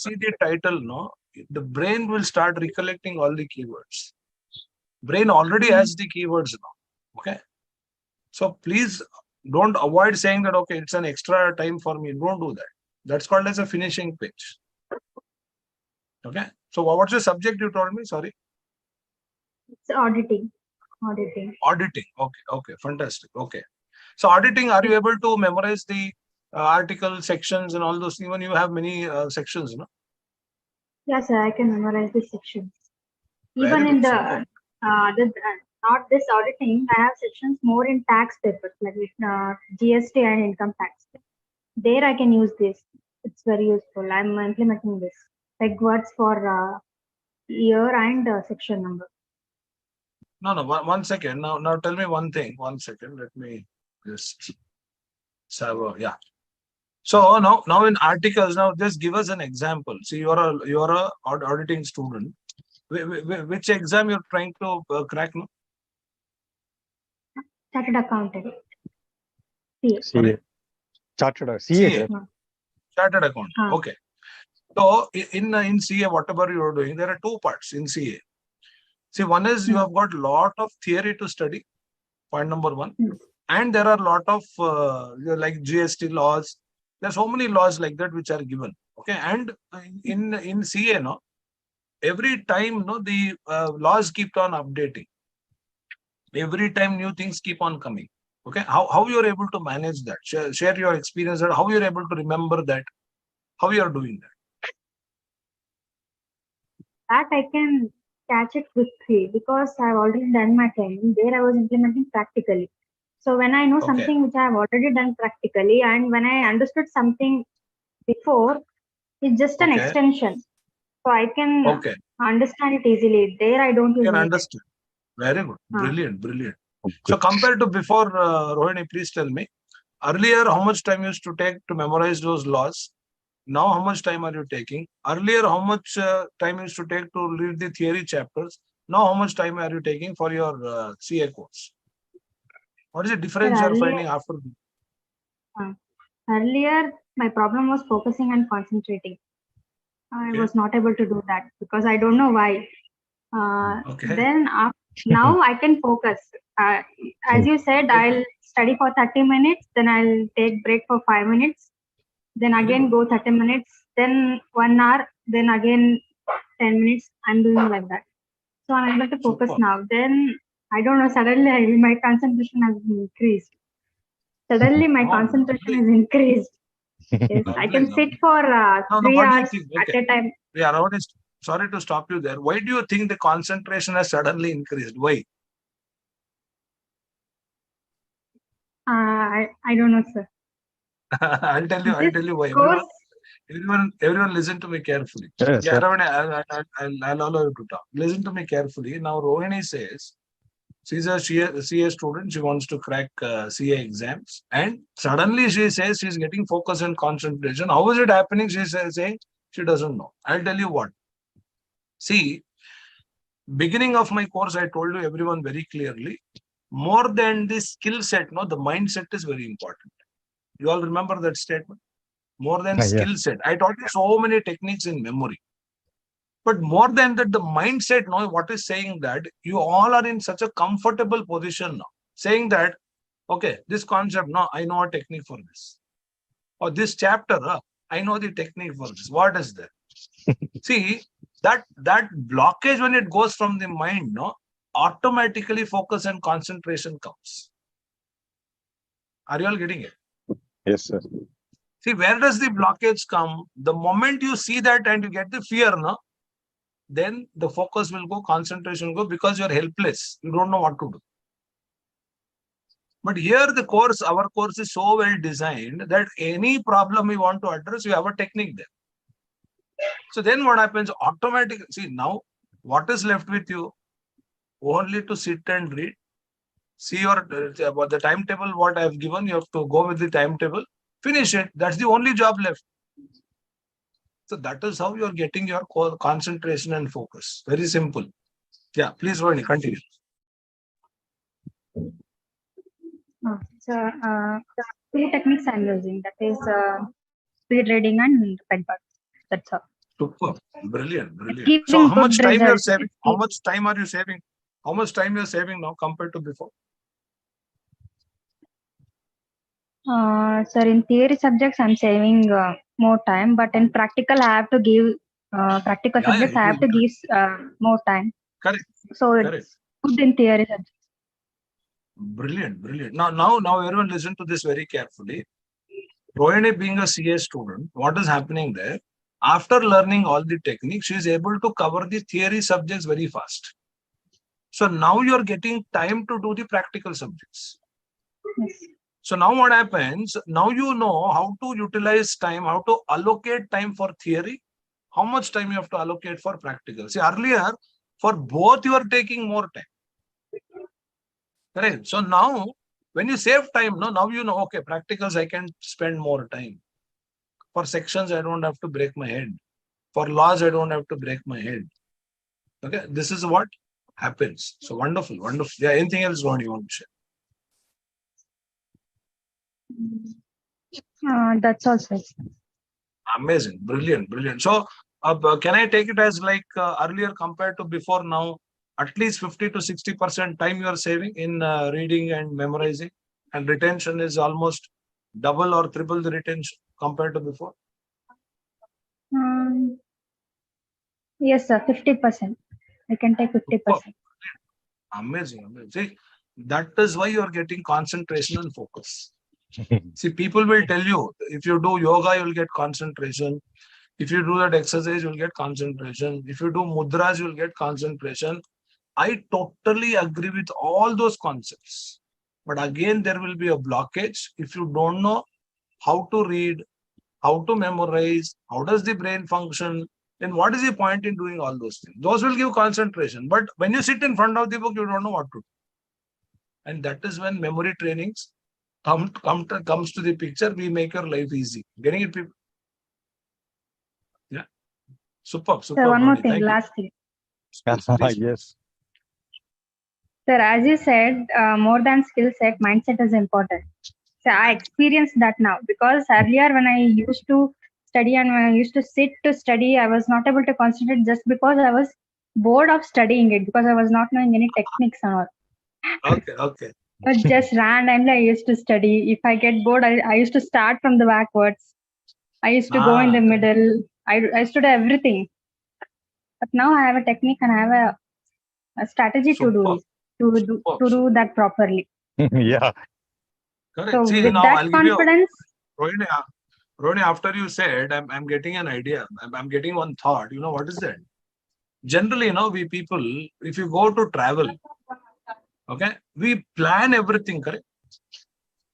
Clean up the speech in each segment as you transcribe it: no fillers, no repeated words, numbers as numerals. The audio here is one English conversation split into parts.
see the title, no, the brain will start recollecting all the keywords. Brain already has the keywords now. Okay. So please don't avoid saying that, okay, it's an extra time for me. Don't do that. That's called as a finishing page. Okay. So what's the subject you told me? Sorry. It's auditing. Auditing. Auditing. Okay. Okay. Fantastic. Okay. So auditing, are you able to memorize the article sections and all those? Even you have many sections, no? Yes, sir, I can memorize the sections. Very Even in good. the not this auditing, I have sections more in tax papers like GST and income tax. There I can use this. It's very useful. I'm implementing this. Like words for year and section number. No, no. One second. Now tell me one thing. 1 second. Let me just have yeah. So now in articles, now just give us an example. See, you're a auditing student. Which exam you're trying to crack? No? Chartered accountant. CA. CA. Chartered CA. Chartered accountant. Okay. So in CA, whatever you're doing, there are two parts in CA. See, one is you have got lot of theory to study. Point number one. And there are a lot of like GST laws. There's so many laws like that which are given. Okay. And in CA, no, every time, no, the laws keep on updating. Every time new things keep on coming. Okay. How you're able to manage that? Share your experience and how you're able to remember that. How you're doing that. That I can catch it quickly because I've already done my training. There I was implementing practically. So when I know something which I have already done practically, and when I understood something before, it's just an extension. So I can understand it easily. There I don't use. You can understand. Very good. Brilliant. Brilliant. So compared to before, Rohini, please tell me, earlier how much time you used to take to memorize those laws? Now how much time are you taking? Earlier how much time you used to take to read the theory chapters? Now how much time are you taking for your CA course? What is the difference you are finding after? Earlier my problem was focusing and concentrating. I was not able to do that because I don't know why. Then now I can focus. As you said, I'll study for 30 minutes, then I'll take break for 5 minutes, then again go 30 minutes, then 1 hour, then again 10 minutes. I'm doing like that. So I'm able to focus now. Then I don't know, suddenly my concentration has increased. Suddenly my concentration is increased. Yes, I can sit for 3 hours at a time. Yeah, Rohini, sorry to stop you there. Why do you think the concentration has suddenly increased? Why? I don't know, sir. I'll tell you why. Everyone listen to me carefully. Yes, yeah, Rohini, I'll allow you to talk. Listen to me carefully. Now, Rohini says she's a CA student. She wants to crack CA exams. And suddenly she says she's getting focus and concentration. How is it happening? She's saying she doesn't know. I'll tell you what. See, beginning of my course, I told you everyone very clearly, more than the skill set, no, the mindset is very important. You all remember that statement? More than skill set. I taught you so many techniques in memory. But more than that, the mindset, no, what is saying that you all are in such a comfortable position now. Saying that, okay, this concept, no, I know a technique for this. Or this chapter, I know the technique for this. What is that? See, that blockage when it goes from the mind, no, automatically focus and concentration comes. Are you all getting it? Yes, sir. See, where does the blockage come? The moment you see that and you get the fear, no, then the focus will go, concentration will go because you're helpless. You don't know what to do. But here our course is so well designed that any problem we want to address, we have a technique there. So then what happens? Automatically, see now, what is left with you? Only to sit and read. See the timetable, what I have given, you have to go with the timetable, finish it. That's the only job left. So that is how you are getting your concentration and focus. Very simple. Yeah, please, Rohini, continue. So, two techniques I'm using. That is speed reading and pen pad. That's all. Super. Brilliant. Brilliant. Giving So how good much time you're results. saving? How much time are you saving? How much time you're saving now compared to before? Sir, in theory subjects, I'm saving more time, but in practical, I have to give practical Yeah, subjects. it I will have to be give more time. correct. So Correct. it's good in theory subjects. Brilliant. Brilliant. Now everyone listen to this very carefully. Rohini being a CA student, what is happening there? After learning all the techniques, she is able to cover the theory subjects very fast. So now you're getting time to do the practical subjects. Yes. So now what happens? Now you know how to utilize time, how to allocate time for theory, how much time you have to allocate for practical. See, earlier, for both you are taking more time. Correct. So now, when you save time, now you know, okay, practicals I can spend more time. For sections, I don't have to break my head. For laws, I don't have to break my head. Okay, this is what happens. So wonderful, wonderful. Yeah, anything else you want to share? That's all, sir. Amazing, brilliant, brilliant. So, can I take it as like earlier compared to before now, at least 50 to 60% time you are saving in reading and memorizing, and retention is almost double or triple the retention compared to before? Yes, sir, 50%. I can take 50%. Amazing, amazing. See, that is why you are getting concentration and focus. See, people will tell you, if you do yoga, you'll get concentration. If you do that exercise, you'll get concentration. If you do mudras, you'll get concentration. I totally agree with all those concepts. But again, there will be a blockage if you don't know how to read, how to memorize, how does the brain function, then what is the point in doing all those things? Those will give concentration. But when you sit in front of the book, you don't know what to do. And that is when memory trainings comes to the picture. We make your life easy. Getting it, people? Yeah. Superb. Sir, one more thing, lastly. Yes. Sir, as you said, more than skill set, mindset is important. So I experienced that now, because earlier when I used to study and when I used to sit to study, I was not able to concentrate just because I was bored of studying it, because I was not knowing any techniques and all. Okay. But just randomly I used to study. If I get bored, I used to start from the backwards. I used to go in the middle. I used to do everything. But now I have a technique and I have a strategy to do it, to do that properly. Yeah. Correct. So See, with now that I'll give you, confidence, Rohini, after you said, I'm getting an idea. I'm getting one thought. You know, what is that? Generally, we people, if you go to travel, okay, we plan everything, correct?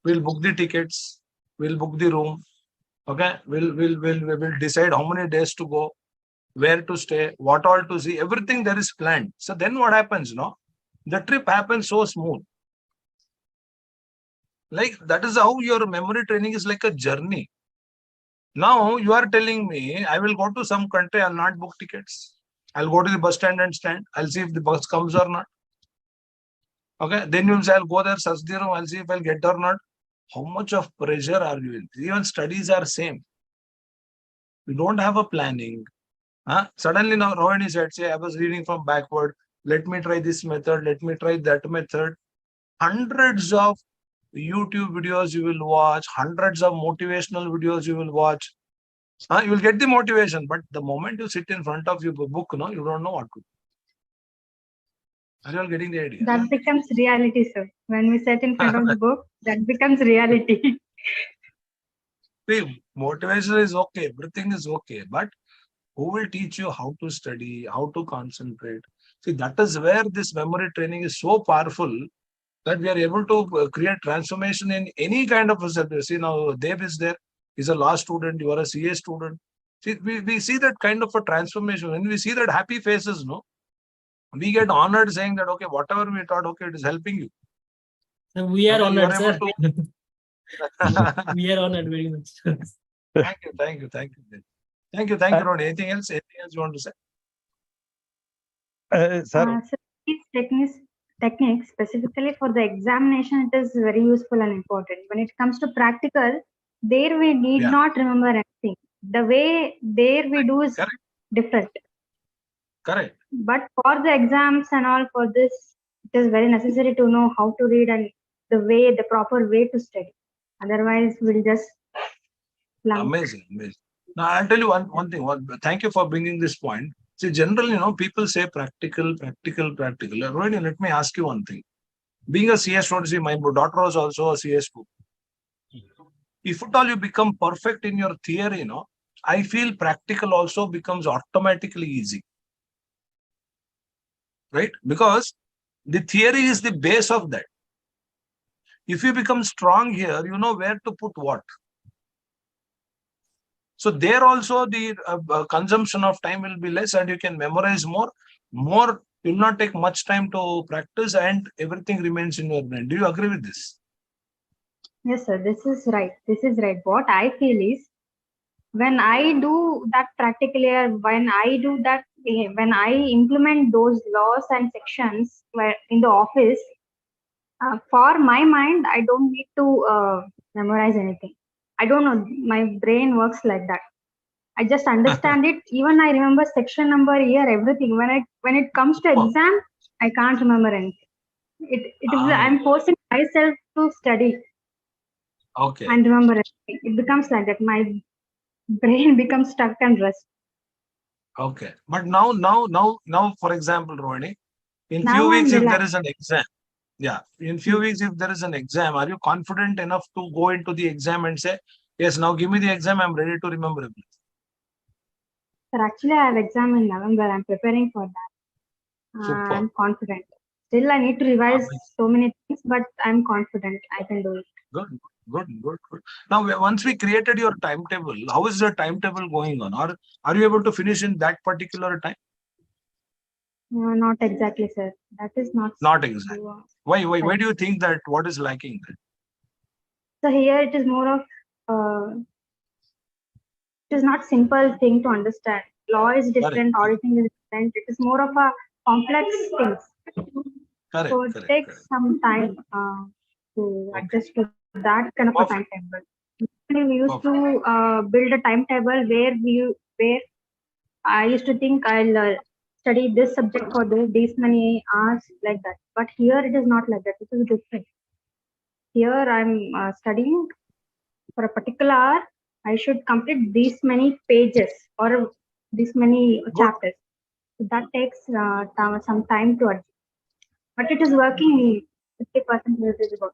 We'll book the tickets, we'll book the room, okay? We'll decide how many days to go, where to stay, what all to see, everything there is planned. So then what happens, the trip happens so smooth. Like, that is how your memory training is like a journey. Now you are telling me I will go to some country, I'll not book tickets. I'll go to the bus stand and stand. I'll see if the bus comes or not. Okay. Then you'll say, I'll go there, search the room, I'll see if I'll get or not. How much of pressure are you in? Even studies are same. You don't have a planning. Suddenly now Rohini said, say, I was reading from backward. Let me try this method. Let me try that method. Hundreds of YouTube videos you will watch. Hundreds of motivational videos you will watch. You will get the motivation, but the moment you sit in front of your book, you don't know what to do. Are you all getting the idea? that becomes reality, sir. When we sit in front of the book, that becomes reality. See, motivation is okay, everything is okay, but who will teach you how to study, how to concentrate? See, that is where this memory training is so powerful, that we are able to create transformation in any kind of a subject. See, now Dev is there. He's a law student. You are a CA student. See, we see that kind of a transformation. When we see that happy faces, we get honored saying that, okay, whatever we taught, okay, it is helping you. So we are honored, sir. To... We are honored very much. Thank you, Ronnie. Anything else you want to say? So these techniques specifically for the examination, it is very useful and important. When it comes to practical, there we need not remember anything. The way there we do is different. Correct. But for the exams and all, for this, it is very necessary to know how to read and the proper way to study. Otherwise, we'll just flunk. Amazing. Now, I'll tell you one thing. Thank you for bringing this point. See, generally, people say practical. Rohini, let me ask you one thing. Being a CS student, see, my daughter was also a CS student. If at all you become perfect in your theory, I feel practical also becomes automatically easy. Right? Because the theory is the base of that. If you become strong here, you know where to put what. So there also the consumption of time will be less and you can memorize more. More will not take much time to practice and everything remains in your brain. Do you agree with this? Yes, sir. This is right. What I feel is, when I do that practically, when I implement those laws and sections where in the office, for my mind, I don't need to memorize anything. I don't know. My brain works like that. I just understand it. Even I remember section number, year, everything. When it comes to exam, I can't remember anything. I'm forcing myself to study. Okay. And remember everything. It becomes like that. My brain becomes stuck and rest. Okay. But now, for example, Rohini, in Now few weeks, if relaxed. there is an exam, in few weeks, if there is an exam, are you confident enough to go into the exam and say, yes, now give me the exam, I'm ready to remember everything? Sir, actually, I have exam in November. I'm preparing for that. Super. I'm confident. Still, I need to revise so many things, but I'm confident I can do it. Good. Now, once we created your timetable, how is the timetable going on? Or are you able to finish in that particular time? Not exactly, sir. That is not. Not exactly. Why do you think that? What is lacking there? So here it is more of, it is not simple thing to understand. Law is different, auditing is different. It is more of a complex things. Correct. So it takes some time to adjust to that kind of a timetable. We used to build a timetable where I used to think I'll study this subject for these many hours like that. But here it is not like that. It is different. Here I'm studying for a particular hour. I should complete these many pages or these many chapters. So that takes some time to adjust. But it is working 50% is about.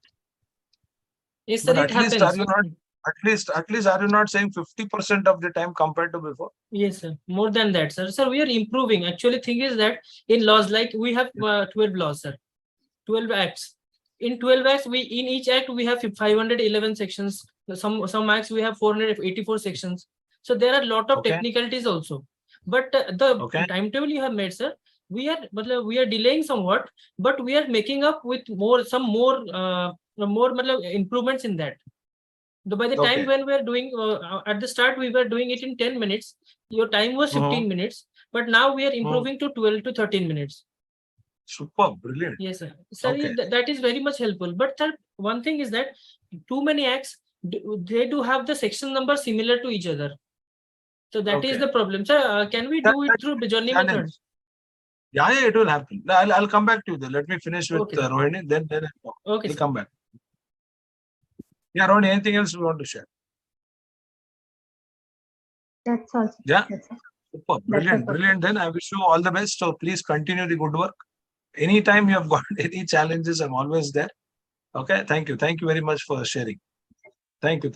Yes, sir, but it happens. At least are you not saying 50% of the time compared to before? Yes, sir. More than that, sir. Sir, we are improving. Actually, thing is that in laws, like we have 12 laws, sir. 12 acts. In 12 acts, in each act we have 511 sections. Some acts we have 484 sections. So there are a lot of technicalities also. But the timetable you have made, sir, we are delaying somewhat, but we are making up with more improvements in that. By the time when we are doing at the start, we were doing it in 10 minutes. Your time was 15 minutes, but now we are improving to 12 to 13 minutes. Super, brilliant. Yes, sir. Sir, that is very much helpful. But sir, one thing is that too many acts, they do have the section number similar to each other. So that is the problem. Sir, can we do it through the journey method? Yeah, it will happen. I'll come back to you. Let me finish with Rohini, then I'll come back. Yeah, Rohini, anything else you want to share? That's all. Yeah. Super. Brilliant. Then I wish you all the best. So please continue the good work. Anytime you have got any challenges, I'm always there. Okay. Thank you. Thank you very much for sharing. Thank you.